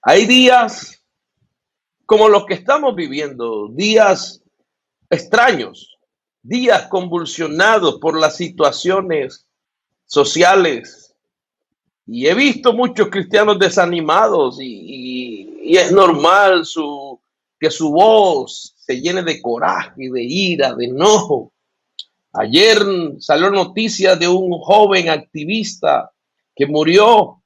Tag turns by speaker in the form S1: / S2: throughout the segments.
S1: Hay días como los que estamos viviendo, días extraños, días convulsionados por las situaciones sociales. Y he visto muchos cristianos desanimados y es normal que su voz se llene de coraje, de ira, de enojo. Ayer salió noticia de un joven activista que murió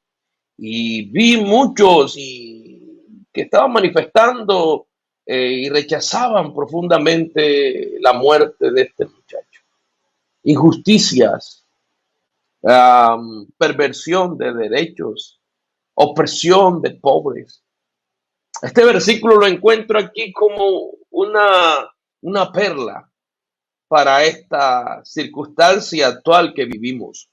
S1: y vi muchos que estaban manifestando y rechazaban profundamente la muerte de este muchacho. Injusticias, perversión de derechos, opresión de pobres. Este versículo lo encuentro aquí como una perla para esta circunstancia actual que vivimos.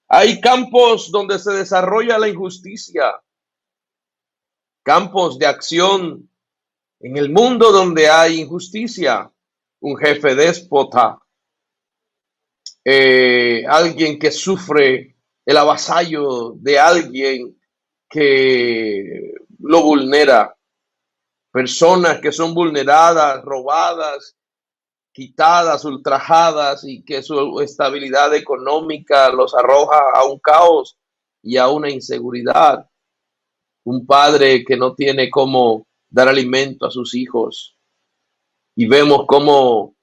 S1: Hay campos donde se desarrolla la injusticia, campos de acción en el mundo donde hay injusticia, un jefe déspota, alguien que sufre el avasallo de alguien que lo vulnera, personas que son vulneradas, robadas, quitadas, ultrajadas y que su estabilidad económica los arroja a un caos y a una inseguridad. Un padre que no tiene cómo dar alimento a sus hijos y vemos cómo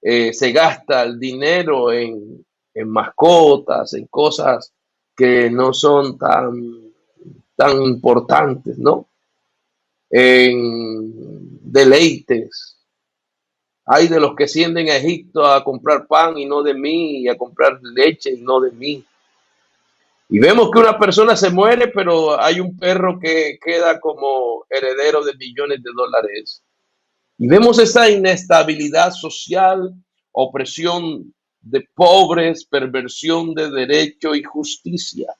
S1: se gasta el dinero en mascotas, en cosas que no son tan importantes, ¿no? En deleites. Hay de los que ascienden a Egipto a comprar pan y no de mí, y a comprar leche y no de mí. Y vemos que una persona se muere, pero hay un perro que queda como heredero de millones de dólares. Y vemos esa inestabilidad social, opresión de pobres, perversión de derecho y justicia.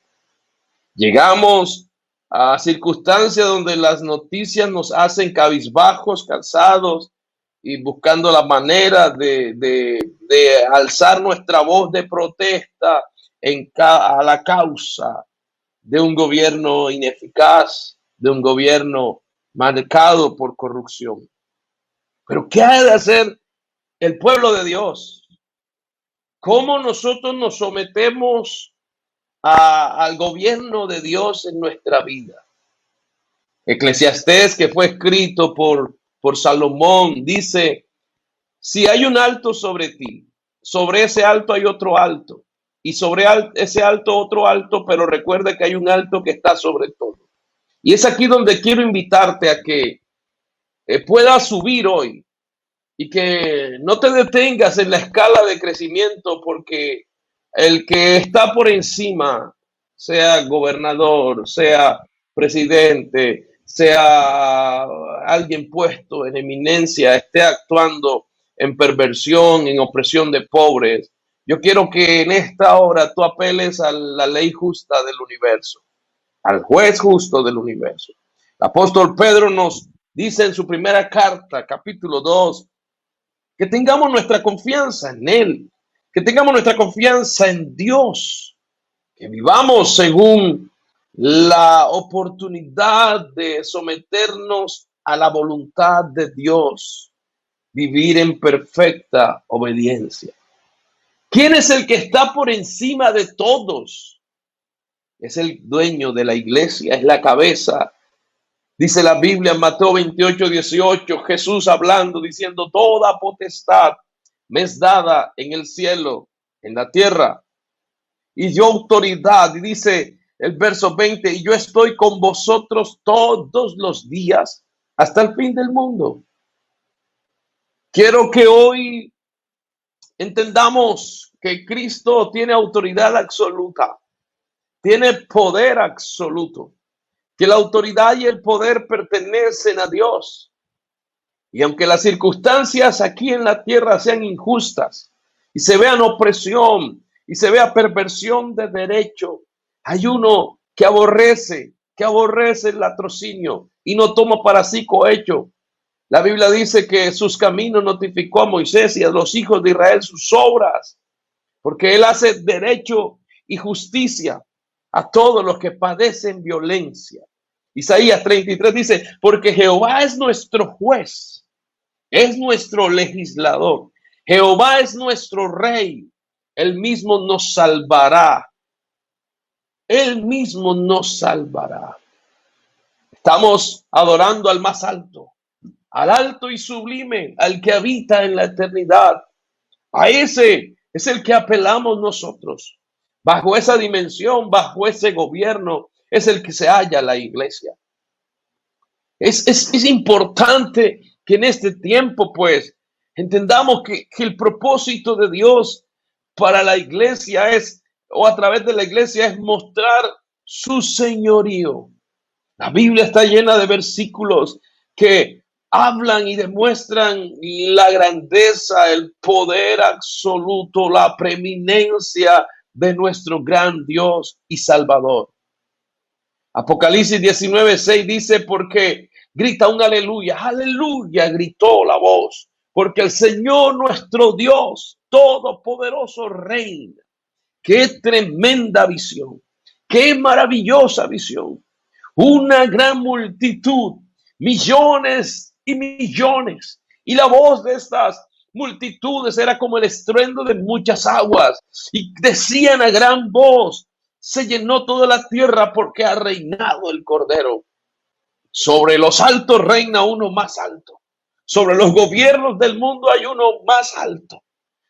S1: Llegamos a circunstancias donde las noticias nos hacen cabizbajos, cansados y buscando la manera de alzar nuestra voz de protesta a la causa de un gobierno ineficaz, de un gobierno marcado por corrupción. Pero ¿qué ha de hacer el pueblo de Dios? ¿Cómo nosotros nos sometemos al gobierno de Dios en nuestra vida? Eclesiastés, que fue escrito por Salomón, dice, si hay un alto sobre ti, sobre ese alto hay otro alto, y sobre ese alto otro alto, pero recuerda que hay un alto que está sobre todo. Y es aquí donde quiero invitarte a que puedas subir hoy y que no te detengas en la escala de crecimiento, porque el que está por encima, sea gobernador, sea presidente, sea alguien puesto en eminencia, esté actuando en perversión, en opresión de pobres. Yo quiero que en esta hora tú apeles a la ley justa del universo, al juez justo del universo. El apóstol Pedro nos dice en su primera carta, capítulo 2, que tengamos nuestra confianza en Él, que tengamos nuestra confianza en Dios, que vivamos según la oportunidad de someternos a la voluntad de Dios, vivir en perfecta obediencia. ¿Quién es el que está por encima de todos? Es el dueño de la iglesia, es la cabeza. Dice la Biblia en Mateo 28:18, Jesús hablando, diciendo, toda potestad me es dada en el cielo, en la tierra, y yo autoridad. Y dice el verso 20, y yo estoy con vosotros todos los días hasta el fin del mundo. Quiero que hoy entendamos que Cristo tiene autoridad absoluta, tiene poder absoluto, que la autoridad y el poder pertenecen a Dios. Y aunque las circunstancias aquí en la tierra sean injustas y se vean opresión y se vea perversión de derecho, hay uno que aborrece el latrocinio y no toma para sí cohecho. La Biblia dice que sus caminos notificó a Moisés y a los hijos de Israel sus obras, porque él hace derecho y justicia a todos los que padecen violencia. Isaías 33 dice, porque Jehová es nuestro juez, es nuestro legislador. Jehová es nuestro rey. Él mismo nos salvará. Él mismo nos salvará. Estamos adorando al más alto, al alto y sublime, al que habita en la eternidad. A ese es el que apelamos nosotros. Bajo esa dimensión, bajo ese gobierno, es el que se halla la iglesia. Es importante que en este tiempo, pues, entendamos que el propósito de Dios para la iglesia es, o a través de la iglesia, es mostrar su señorío. La Biblia está llena de versículos que hablan y demuestran la grandeza, el poder absoluto, la preeminencia de nuestro gran Dios y Salvador. Apocalipsis 19:6 dice, porque grita un aleluya, aleluya, gritó la voz, porque el Señor nuestro Dios todopoderoso reina. Qué tremenda visión, qué maravillosa visión. Una gran multitud, millones y millones. Y la voz de estas multitudes era como el estruendo de muchas aguas. Y decían a gran voz, se llenó toda la tierra porque ha reinado el Cordero. Sobre los altos reina uno más alto. Sobre los gobiernos del mundo hay uno más alto.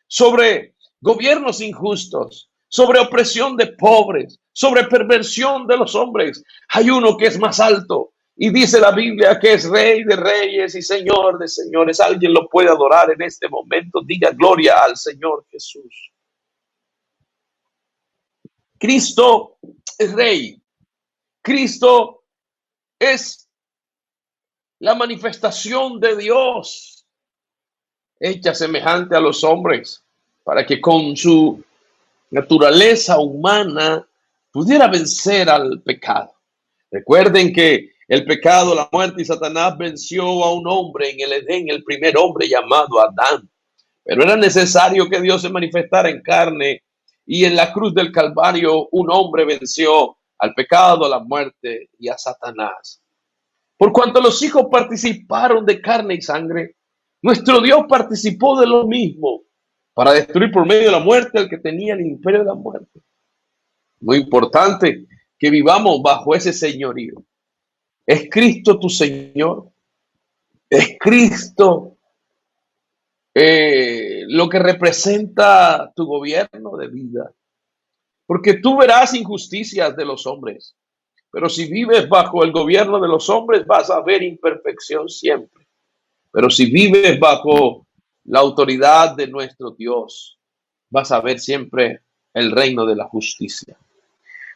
S1: Sobre gobiernos injustos, sobre opresión de pobres, sobre perversión de los hombres, hay uno que es más alto. Y dice la Biblia que es Rey de reyes y Señor de señores. Alguien lo puede adorar en este momento. Diga gloria al Señor Jesús. Cristo es Rey. Cristo es la manifestación de Dios hecha semejante a los hombres, para que con su naturaleza humana pudiera vencer al pecado. Recuerden que el pecado, la muerte y Satanás venció a un hombre en el Edén, el primer hombre llamado Adán. Pero era necesario que Dios se manifestara en carne, y en la cruz del Calvario un hombre venció al pecado, a la muerte y a Satanás. Por cuanto los hijos participaron de carne y sangre, nuestro Dios participó de lo mismo para destruir por medio de la muerte al que tenía el imperio de la muerte. Muy importante que vivamos bajo ese señorío. ¿Es Cristo tu Señor? ¿Es Cristo lo que representa tu gobierno de vida? Porque tú verás injusticias de los hombres, pero si vives bajo el gobierno de los hombres vas a ver imperfección siempre. Pero si vives bajo la autoridad de nuestro Dios, vas a ver siempre el reino de la justicia.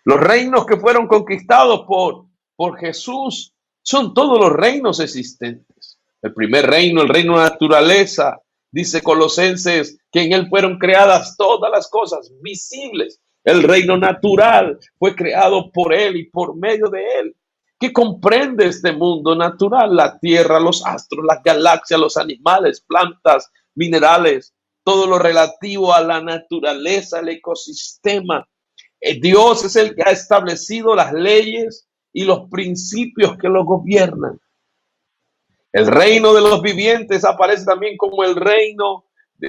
S1: Los reinos que fueron conquistados por Jesús son todos los reinos existentes. El primer reino, el reino de la naturaleza, dice Colosenses, que en él fueron creadas todas las cosas visibles. El reino natural fue creado por él y por medio de él, que comprende este mundo natural, la tierra, los astros, las galaxias, los animales, plantas, minerales, todo lo relativo a la naturaleza, el ecosistema. Dios es el que ha establecido las leyes y los principios que lo gobiernan. El reino de los vivientes aparece también como el reino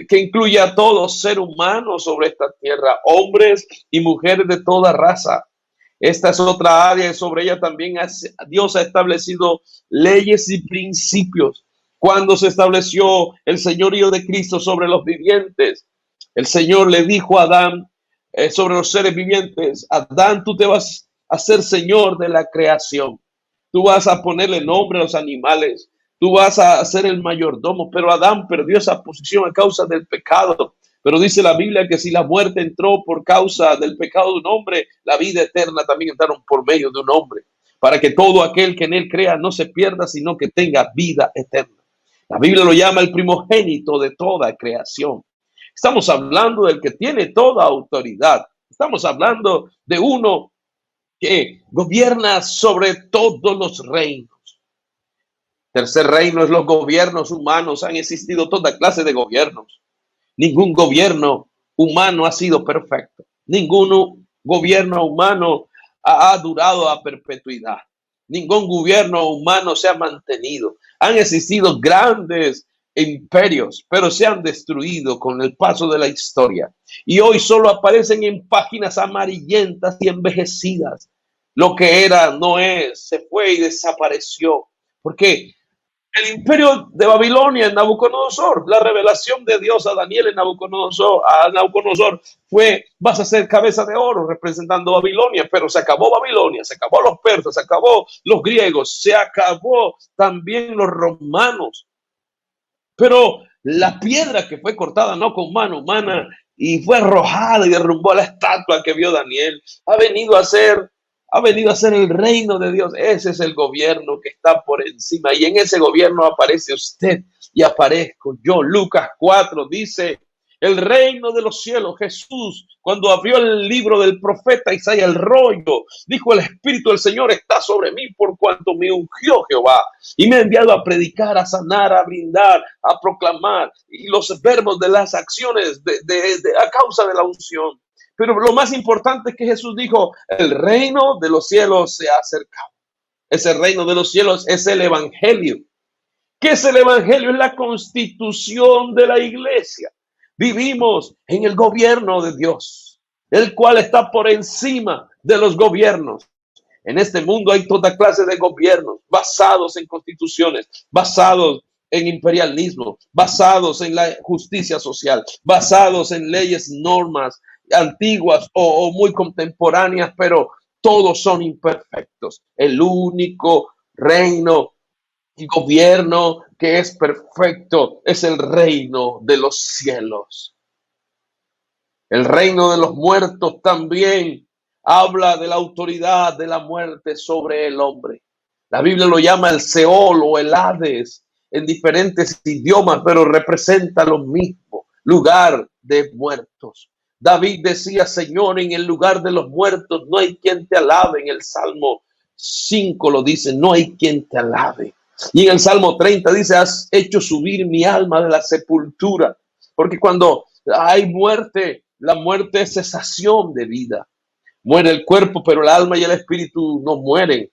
S1: que incluye a todo ser humano sobre esta tierra, hombres y mujeres de toda raza. Esta es otra área y sobre ella también Dios ha establecido leyes y principios. Cuando se estableció el señorío de Cristo sobre los vivientes, el Señor le dijo a Adán, sobre los seres vivientes, Adán, tú te vas a ser señor de la creación. Tú vas a ponerle nombre a los animales. Tú vas a ser el mayordomo. Pero Adán perdió esa posición a causa del pecado. Pero dice la Biblia que si la muerte entró por causa del pecado de un hombre, la vida eterna también entraron por medio de un hombre, para que todo aquel que en él crea no se pierda, sino que tenga vida eterna. La Biblia lo llama el primogénito de toda creación. Estamos hablando del que tiene toda autoridad. Estamos hablando de uno que gobierna sobre todos los reinos. Tercer reino es los gobiernos humanos. Han existido toda clase de gobiernos. Ningún gobierno humano ha sido perfecto. Ningún gobierno humano ha durado a perpetuidad. ningún gobierno humano se ha mantenido. Han existido grandes imperios, pero se han destruido con el paso de la historia. Y hoy solo aparecen en páginas amarillentas y envejecidas. Lo que era, no es, se fue y desapareció. Porque el imperio de Babilonia en Nabucodonosor, la revelación de Dios a Daniel en Nabucodonosor fue: vas a ser cabeza de oro representando Babilonia. Pero se acabó Babilonia, se acabó los persas, se acabó los griegos, se acabó también los romanos. Pero la piedra que fue cortada no con mano humana y fue arrojada y derrumbó la estatua que vio Daniel, ha venido a ser el reino de Dios. Ese es el gobierno que está por encima, y en ese gobierno aparece usted y aparezco yo. Lucas 4 dice: el reino de los cielos. Jesús, cuando abrió el libro del profeta Isaías, el rollo, dijo: el Espíritu del Señor está sobre mí, por cuanto me ungió Jehová y me ha enviado a predicar, a sanar, a brindar, a proclamar. Y los verbos de las acciones a causa de la unción. Pero lo más importante es que Jesús dijo: el reino de los cielos se ha acercado. Ese reino de los cielos es el evangelio. ¿Qué es el evangelio? Es la constitución de la iglesia. Vivimos en el gobierno de Dios, el cual está por encima de los gobiernos. En este mundo hay toda clase de gobiernos basados en constituciones, basados en imperialismo, basados en la justicia social, basados en leyes, normas antiguas o muy contemporáneas, pero todos son imperfectos. El único reino y gobierno que es perfecto es el reino de los cielos. El reino de los muertos también habla de la autoridad de la muerte sobre el hombre. La Biblia lo llama el Seol o el Hades en diferentes idiomas, pero representa lo mismo: lugar de muertos. David decía: Señor, en el lugar de los muertos no hay quien te alabe. En el Salmo 5 lo dice: no hay quien te alabe. Y en el Salmo 30 dice: has hecho subir mi alma de la sepultura. Porque cuando hay muerte, la muerte es cesación de vida. Muere el cuerpo, pero el alma y el espíritu no mueren,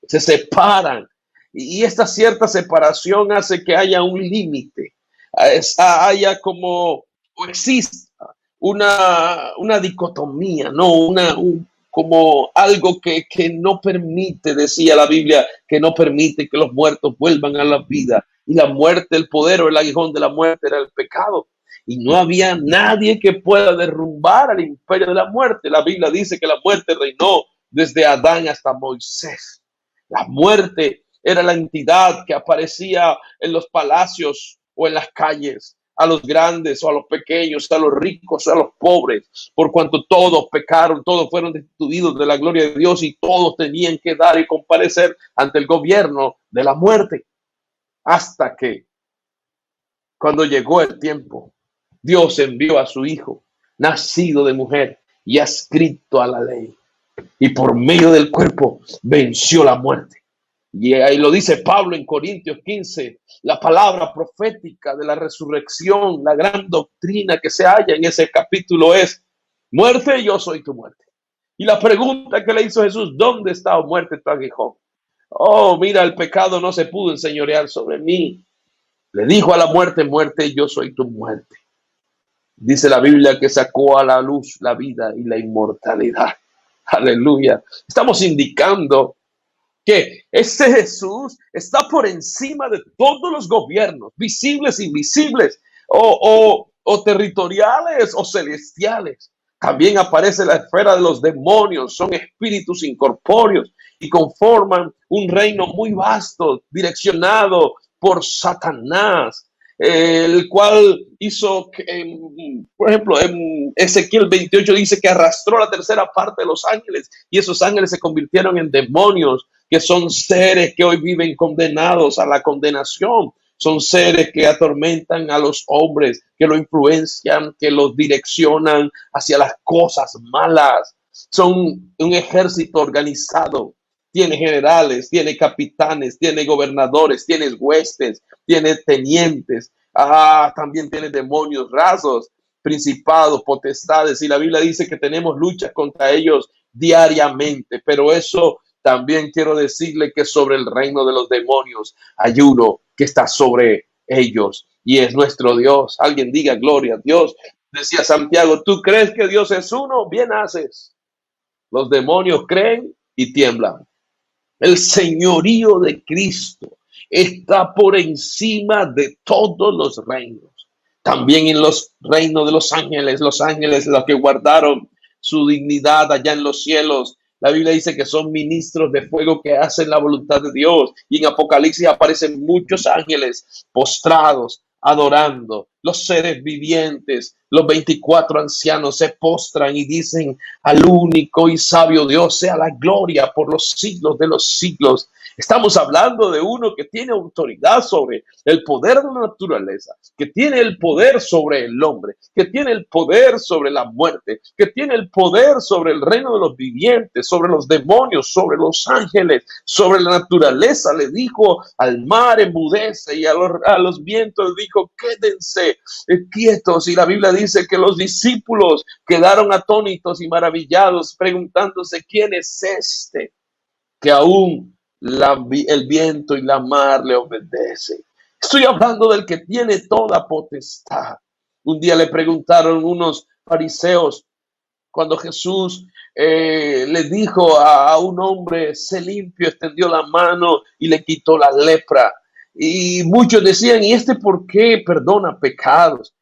S1: se separan. Y esta cierta separación hace que haya un límite, haya como, o exista una dicotomía, ¿no? Como algo que no permite, decía la Biblia, que no permite que los muertos vuelvan a la vida. Y la muerte, el poder o el aguijón de la muerte era el pecado. Y no había nadie que pueda derrumbar al imperio de la muerte. La Biblia dice que la muerte reinó desde Adán hasta Moisés. La muerte era la entidad que aparecía en los palacios o en las calles, a los grandes o a los pequeños, a los ricos o a los pobres, por cuanto todos pecaron, todos fueron destituidos de la gloria de Dios y todos tenían que dar y comparecer ante el gobierno de la muerte. Hasta que, cuando llegó el tiempo, Dios envió a su Hijo, nacido de mujer y adscrito a la ley, y por medio del cuerpo venció la muerte. Y ahí lo dice Pablo en Corintios 15, la palabra profética de la resurrección, la gran doctrina que se halla en ese capítulo es: muerte, yo soy tu muerte. Y la pregunta que le hizo Jesús: ¿dónde está, oh muerte, tu aguijón? Oh, mira, el pecado no se pudo enseñorear sobre mí. Le dijo a la muerte: muerte, yo soy tu muerte. Dice la Biblia que sacó a la luz la vida y la inmortalidad. Aleluya. Estamos indicando que este Jesús está por encima de todos los gobiernos, visibles, invisibles, o territoriales o celestiales. También aparece la esfera de los demonios, son espíritus incorpóreos y conforman un reino muy vasto, direccionado por Satanás, el cual hizo, por ejemplo, en Ezequiel 28 dice que arrastró la tercera parte de los ángeles, y esos ángeles se convirtieron en demonios, que son seres que hoy viven condenados a la condenación. Son seres que atormentan a los hombres, que lo influencian, que los direccionan hacia las cosas malas. Son un ejército organizado. Tiene generales, tiene capitanes, tiene gobernadores, tiene huestes, tiene tenientes. También tiene demonios, rasos, principados, potestades. Y la Biblia dice que tenemos luchas contra ellos diariamente. Pero eso también quiero decirle que sobre el reino de los demonios hay uno que está sobre ellos y es nuestro Dios. Alguien diga gloria a Dios. Decía Santiago, ¿tú crees que Dios es uno? Bien haces. Los demonios creen y tiemblan. El señorío de Cristo está por encima de todos los reinos. También en los reinos de los ángeles los que guardaron su dignidad allá en los cielos. La Biblia dice que son ministros de fuego que hacen la voluntad de Dios. Y en Apocalipsis aparecen muchos ángeles postrados, adorando. Los seres vivientes, los 24 ancianos se postran y dicen al único y sabio Dios sea la gloria por los siglos de los siglos. Estamos hablando de uno que tiene autoridad sobre el poder de la naturaleza, que tiene el poder sobre el hombre, que tiene el poder sobre la muerte, que tiene el poder sobre el reino de los vivientes, sobre los demonios, sobre los ángeles, sobre la naturaleza. Le dijo al mar enmudece y a los vientos dijo quédense quietos. Y la Biblia dice que los discípulos quedaron atónitos y maravillados preguntándose quién es este que aún el viento y la mar le obedecen. Estoy hablando del que tiene toda potestad. Un día le preguntaron unos fariseos cuando Jesús le dijo a un hombre, sé limpio, extendió la mano y le quitó la lepra. Y muchos decían, ¿y este por qué perdona pecados?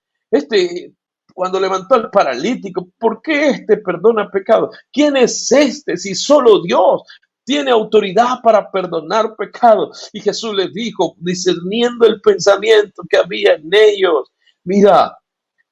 S1: Cuando levantó al paralítico, ¿por qué este perdona pecados? ¿Quién es este si solo Dios tiene autoridad para perdonar pecados? Y Jesús les dijo, discerniendo el pensamiento que había en ellos, mira,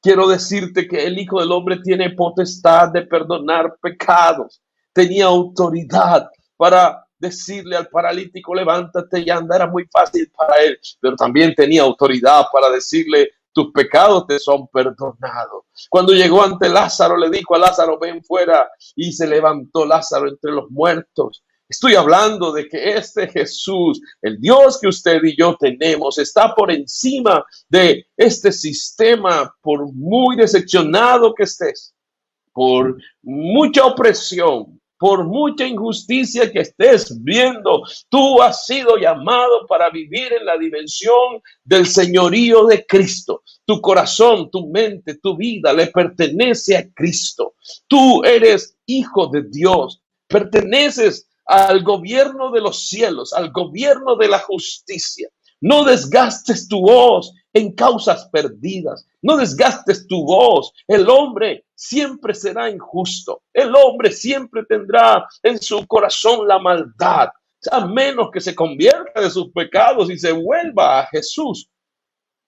S1: quiero decirte que el Hijo del Hombre tiene potestad de perdonar pecados. Tenía autoridad para decirle al paralítico, levántate y anda. Era muy fácil para él, pero también tenía autoridad para decirle, tus pecados te son perdonados. Cuando llegó ante Lázaro, le dijo a Lázaro, ven fuera, y se levantó Lázaro entre los muertos. Estoy hablando de que este Jesús, el Dios que usted y yo tenemos, está por encima de este sistema, por muy decepcionado que estés, por mucha opresión, por mucha injusticia que estés viendo. Tú has sido llamado para vivir en la dimensión del señorío de Cristo. Tu corazón, tu mente, tu vida le pertenece a Cristo. Tú eres hijo de Dios, perteneces al gobierno de los cielos, al gobierno de la justicia. No desgastes tu voz en causas perdidas. No desgastes tu voz. El hombre siempre será injusto. El hombre siempre tendrá en su corazón la maldad, a menos que se convierta de sus pecados y se vuelva a Jesús.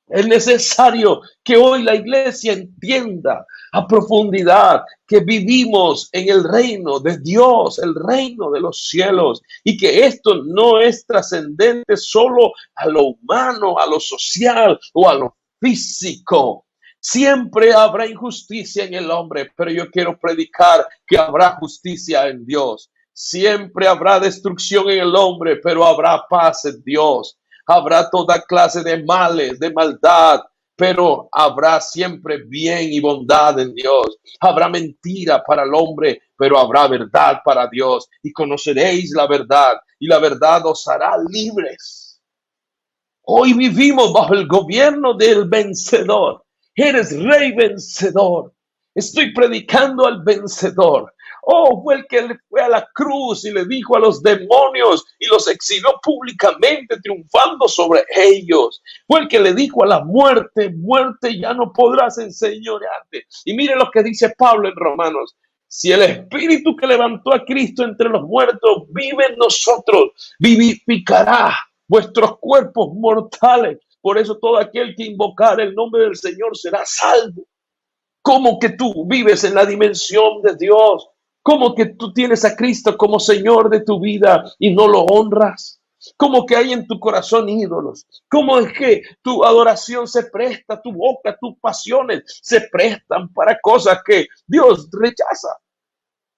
S1: Es necesario que hoy la iglesia entienda a profundidad que vivimos en el reino de Dios, el reino de los cielos, y que esto no es trascendente solo a lo humano, a lo social o a lo físico. Siempre habrá injusticia en el hombre, pero yo quiero predicar que habrá justicia en Dios. Siempre habrá destrucción en el hombre, pero habrá paz en Dios. Habrá toda clase de males, de maldad, pero habrá siempre bien y bondad en Dios. Habrá mentira para el hombre, pero habrá verdad para Dios. Y conoceréis la verdad, y la verdad os hará libres. Hoy vivimos bajo el gobierno del vencedor. Eres rey vencedor. Estoy predicando al vencedor. Oh, fue el que le fue a la cruz y le dijo a los demonios y los exilió públicamente, triunfando sobre ellos. Fue el que le dijo a la muerte, muerte, ya no podrás enseñorearte. Y mire lo que dice Pablo en Romanos. Si el espíritu que levantó a Cristo entre los muertos vive en nosotros, vivificará vuestros cuerpos mortales. Por eso todo aquel que invocar el nombre del Señor será salvo. ¿Cómo que tú vives en la dimensión de Dios? ¿Cómo que tú tienes a Cristo como Señor de tu vida y no lo honras? ¿Cómo que hay en tu corazón ídolos? ¿Cómo es que tu adoración se presta, tu boca, tus pasiones se prestan para cosas que Dios rechaza?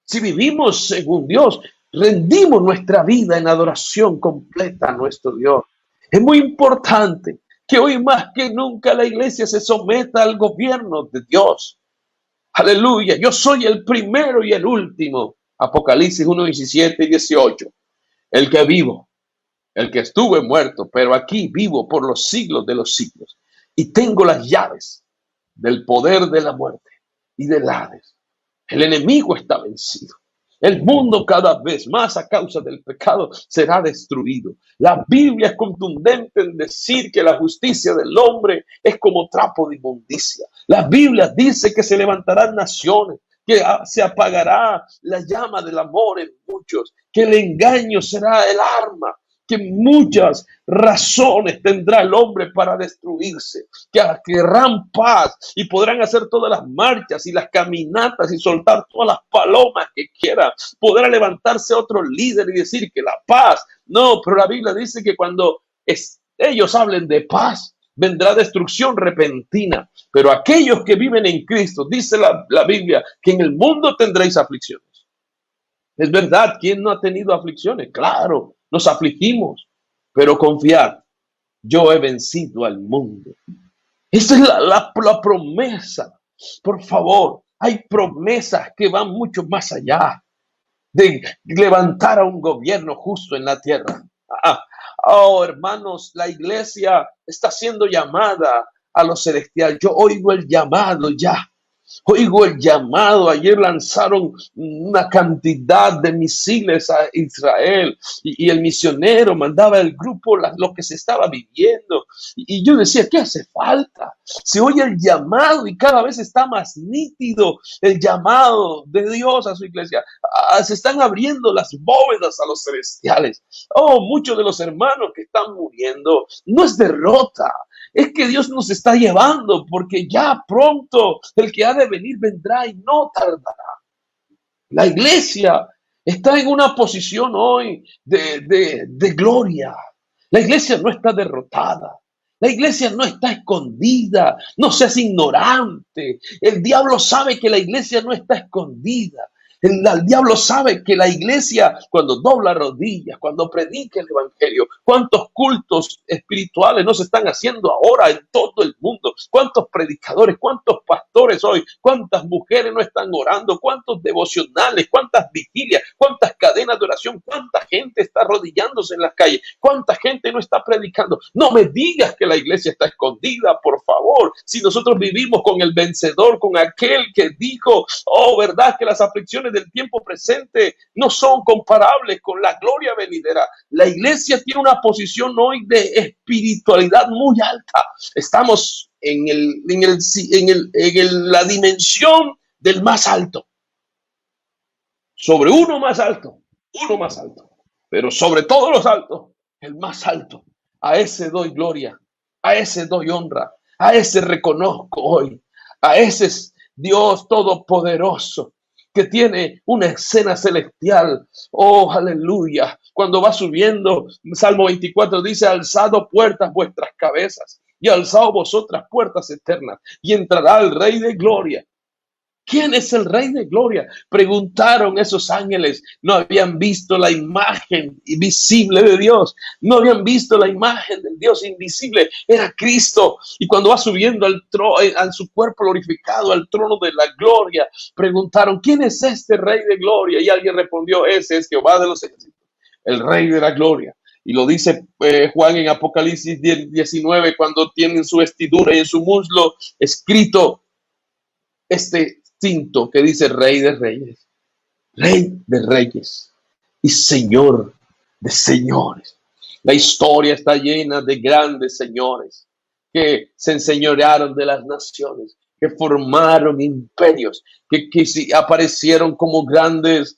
S1: Si vivimos según Dios, rendimos nuestra vida en adoración completa a nuestro Dios. Es muy importante que hoy más que nunca la iglesia se someta al gobierno de Dios. Aleluya, yo soy el primero y el último. Apocalipsis 1, 17 y 18. el que vivo, el que estuve muerto, pero aquí vivo por los siglos de los siglos. Y tengo las llaves del poder de la muerte y del Hades. El enemigo está vencido. El mundo cada vez más a causa del pecado será destruido. La Biblia es contundente en decir que la justicia del hombre es como trapo de inmundicia. La Biblia dice que se levantarán naciones, que se apagará la llama del amor en muchos, que el engaño será el arma, que muchas razones tendrá el hombre para destruirse, que querrán paz y podrán hacer todas las marchas y las caminatas y soltar todas las palomas que quieran. Podrá levantarse otro líder y decir que la paz. No, pero la Biblia dice que cuando ellos hablen de paz, vendrá destrucción repentina. Pero aquellos que viven en Cristo, dice la Biblia, que en el mundo tendréis aflicciones. Es verdad, ¿quién no ha tenido aflicciones? Claro, nos afligimos, pero confiad, yo he vencido al mundo. Esa es la promesa. Por favor, hay promesas que van mucho más allá de levantar a un gobierno justo en la tierra. Oh, hermanos, la iglesia está siendo llamada a lo celestial. Yo oigo el llamado ya. Oigo el llamado. Ayer lanzaron una cantidad de misiles a Israel y el misionero mandaba al grupo lo que se estaba viviendo. Y yo decía, ¿qué hace falta? Se oye el llamado y cada vez está más nítido el llamado de Dios a su iglesia. Se están abriendo las bóvedas a los celestiales. Oh, muchos de los hermanos que están muriendo no es derrota. Es que Dios nos está llevando porque ya pronto el que ha de venir vendrá y no tardará. La iglesia está en una posición hoy de gloria. La iglesia no está derrotada. La iglesia no está escondida. No seas ignorante. El diablo sabe que la iglesia no está escondida. El diablo sabe que la iglesia, cuando dobla rodillas, cuando predica el evangelio, cuántos cultos espirituales no se están haciendo ahora en todo el mundo, cuántos predicadores, cuántos pastores hoy, cuántas mujeres no están orando, cuántos devocionales, cuántas vigilias, cuántas cadenas de oración, cuánta gente está arrodillándose en las calles, cuánta gente no está predicando. No me digas que la iglesia está escondida, por favor. Si nosotros vivimos con el vencedor, con aquel que dijo, oh, verdad que las aflicciones del tiempo presente no son comparables con la gloria venidera. La iglesia tiene una posición hoy de espiritualidad muy alta. Estamos en la dimensión del más alto, sobre uno más alto, pero sobre todos los altos, el más alto. A ese doy gloria, a ese doy honra, a ese reconozco hoy, a ese es Dios todopoderoso, que tiene una escena celestial. Oh, aleluya. Cuando va subiendo, Salmo 24 dice, alzado puertas vuestras cabezas y alzado vosotras puertas eternas y entrará el Rey de Gloria. ¿Quién es el Rey de Gloria? Preguntaron esos ángeles. No habían visto la imagen invisible de Dios. No habían visto la imagen del Dios invisible. Era Cristo. Y cuando va subiendo al trono, a su cuerpo glorificado, al trono de la gloria, preguntaron, ¿quién es este Rey de Gloria? Y alguien respondió, ese es Jehová de los ejércitos, el Rey de la Gloria. Y lo dice Juan en Apocalipsis 19, cuando tiene en su vestidura y en su muslo escrito este cinto que dice Rey de Reyes y Señor de señores. La historia está llena de grandes señores que se enseñorearon de las naciones, que formaron imperios, que aparecieron como grandes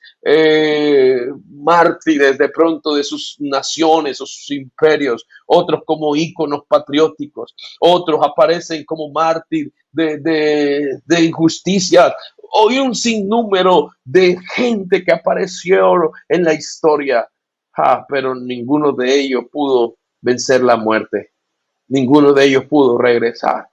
S1: mártires de pronto de sus naciones o sus imperios, otros como íconos patrióticos, otros aparecen como mártir de injusticia. Hoy un sinnúmero de gente que apareció en la historia, pero ninguno de ellos pudo vencer la muerte. Ninguno de ellos pudo regresar.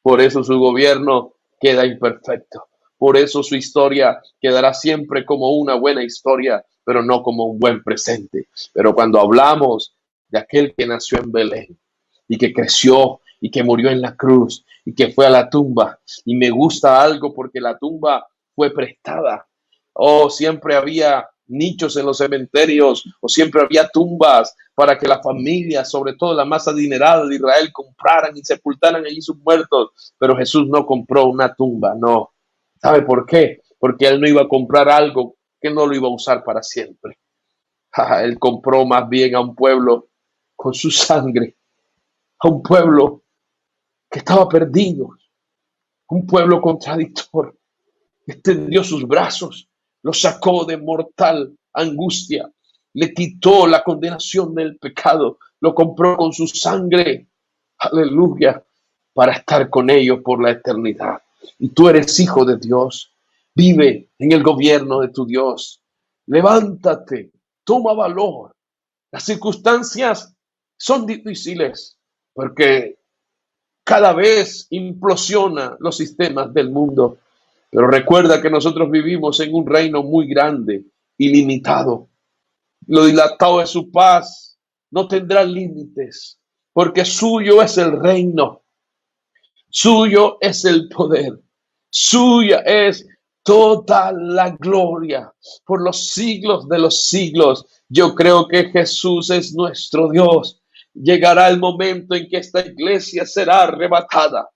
S1: Por eso su gobierno queda imperfecto. Por eso su historia quedará siempre como una buena historia, pero no como un buen presente. Pero cuando hablamos de aquel que nació en Belén y que creció y que murió en la cruz y que fue a la tumba, y me gusta algo porque la tumba fue prestada. Oh, siempre había nichos en los cementerios o siempre había tumbas para que las familias, sobre todo la más adinerada de Israel, compraran y sepultaran allí sus muertos. Pero Jesús no compró una tumba, no. ¿Sabe por qué? Porque él no iba a comprar algo que no lo iba a usar para siempre. Él compró más bien a un pueblo con su sangre, a un pueblo que estaba perdido, un pueblo contradictor. Extendió sus brazos, lo sacó de mortal angustia, le quitó la condenación del pecado, lo compró con su sangre, aleluya, para estar con ellos por la eternidad. Y tú eres hijo de Dios, vive en el gobierno de tu Dios, levántate, toma valor. Las circunstancias son difíciles porque cada vez implosiona los sistemas del mundo. Pero recuerda que nosotros vivimos en un reino muy grande, ilimitado. Lo dilatado de su paz no tendrá límites, porque suyo es el reino, suyo es el poder, suya es toda la gloria por los siglos de los siglos. Yo creo que Jesús es nuestro Dios. Llegará el momento en que esta iglesia será arrebatada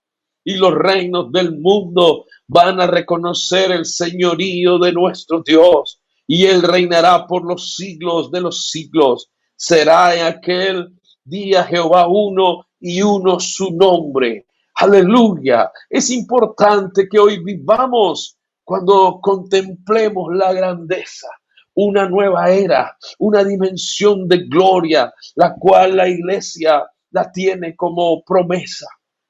S1: y los reinos del mundo van a reconocer el señorío de nuestro Dios y Él reinará por los siglos de los siglos. Será en aquel día Jehová uno y uno su nombre. Aleluya. Es importante que hoy vivamos cuando contemplemos la grandeza, una nueva era, una dimensión de gloria, la cual la iglesia la tiene como promesa,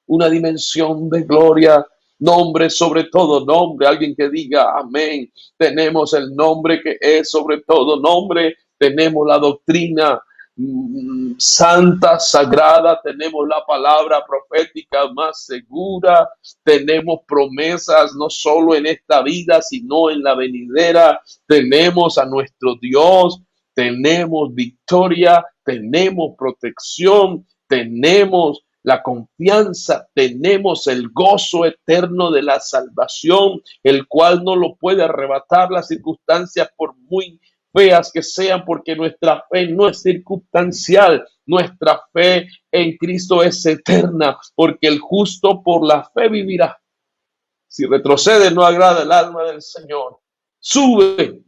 S1: una dimensión de gloria, nombre sobre todo nombre, alguien que diga amén. Tenemos el nombre que es sobre todo nombre, tenemos la doctrina santa, sagrada, tenemos la palabra profética más segura, tenemos promesas no solo en esta vida, sino en la venidera, tenemos a nuestro Dios, tenemos victoria, tenemos protección, tenemos la confianza, tenemos el gozo eterno de la salvación, el cual no lo puede arrebatar las circunstancias por muy feas que sean, porque nuestra fe no es circunstancial, nuestra fe en Cristo es eterna, porque el justo por la fe vivirá. Si retrocede, no agrada el alma del Señor. Sube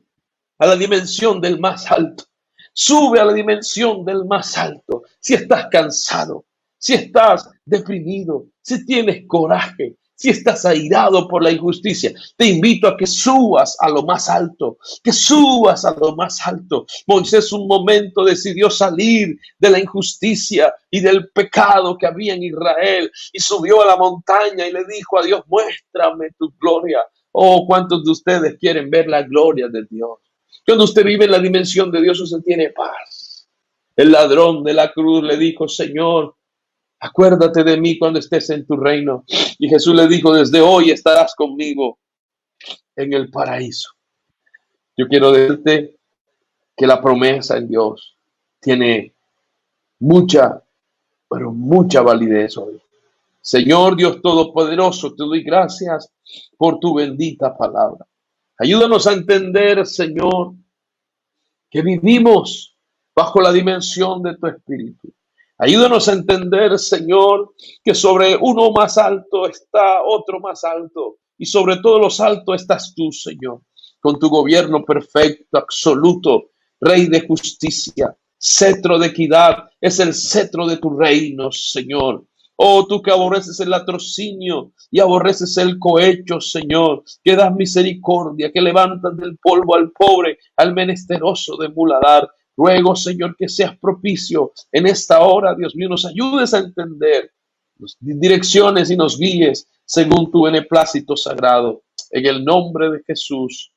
S1: a la dimensión del más alto. Sube a la dimensión del más alto. Si estás cansado, si estás deprimido, si tienes coraje, si estás airado por la injusticia, te invito a que subas a lo más alto, que subas a lo más alto. Moisés un momento decidió salir de la injusticia y del pecado que había en Israel y subió a la montaña y le dijo a Dios, muéstrame tu gloria. Oh, ¿cuántos de ustedes quieren ver la gloria de Dios? Cuando usted vive en la dimensión de Dios, usted tiene paz. El ladrón de la cruz le dijo, Señor, acuérdate de mí cuando estés en tu reino. Y Jesús le dijo, desde hoy estarás conmigo en el paraíso. Yo quiero decirte que la promesa en Dios tiene mucha, pero mucha validez hoy. Señor Dios Todopoderoso, te doy gracias por tu bendita palabra. Ayúdanos a entender, Señor, que vivimos bajo la dimensión de tu Espíritu. Ayúdanos a entender, Señor, que sobre uno más alto está otro más alto y sobre todos los altos estás tú, Señor, con tu gobierno perfecto, absoluto, Rey de justicia, cetro de equidad, es el cetro de tu reino, Señor. Oh, tú que aborreces el latrocinio y aborreces el cohecho, Señor, que das misericordia, que levantas del polvo al pobre, al menesteroso de muladar. Ruego, Señor, que seas propicio en esta hora, Dios mío, nos ayudes a entender, nos direcciones y nos guíes según tu beneplácito sagrado. En el nombre de Jesús.